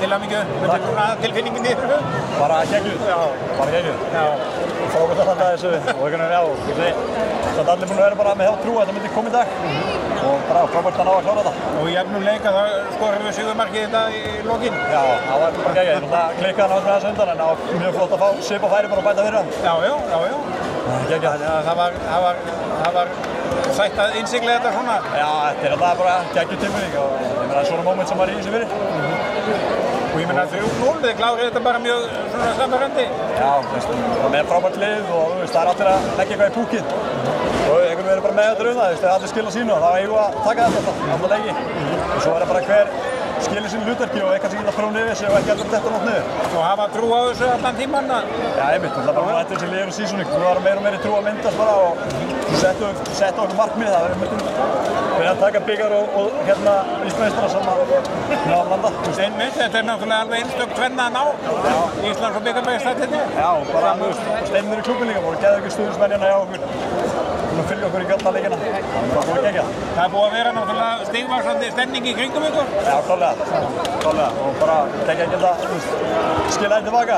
til hamingju. Hvernig er svona tilfinningin í þessu? Bara geggjuð. Já. Bara geggjuð. Já. Frábært að standa þessu og einhvern veginn, það er allir búin að vera bara með þá trú að þetta myndi koma í dag. Og bara frábært að ná að klára þetta. Og í jafnum leik að það skorum við sigurmarkið þetta í lokin. Já, það var bara geggjuð. Það klikkaði náttúrulega aðeins undan en það var mjög flott að fá svipa færi bara að bæta fyrir hann. Já. Geggjuð. Það var sætt að innsigla þetta svona. Já, þetta er alltaf bara geggjuð tilfinning og ég meina svona moment sem maður í þessu fyrir. Og ég meina 3-0, þið klárið þetta bara mjög svona samverðandi. Já, með frábært lið og það er allir að leggja eitthvað í púkinn. Og einhvern veginn er bara með þetta það, þegar allir skilja sínu og þá eigum við að taka þetta alltaf leiki. Og svo er það bara hver skilja sínu hlutverki og eitthvað sem geta prófið yfir sig og ekki alltaf þetta nátt niður. Og hafa trú á þessu allan tímann? Já, einmitt, það er bara þetta sem liður í sísóning. Þú varum meira og meiri trú að myndast bara og settu okkur markmið. Það verður að taka byggar og hérna Íslandsmeistara sem að ná að landa. Einmitt, þetta er náttúrulega alveg einstök tvenna að ná. Íslands og byggarmeistararnir. Já, bara steinir í klúbbinn líka, voru geðveikir stuðningsmennina hjá okkur. Að fylgja okkur í alla leikina. Það er geggjað. Það er búið að vera náttúrulega stigvaxandi stemning í kringum ykkur. Já, klárlega. Og bara geggjað að skila þetta tilbaka.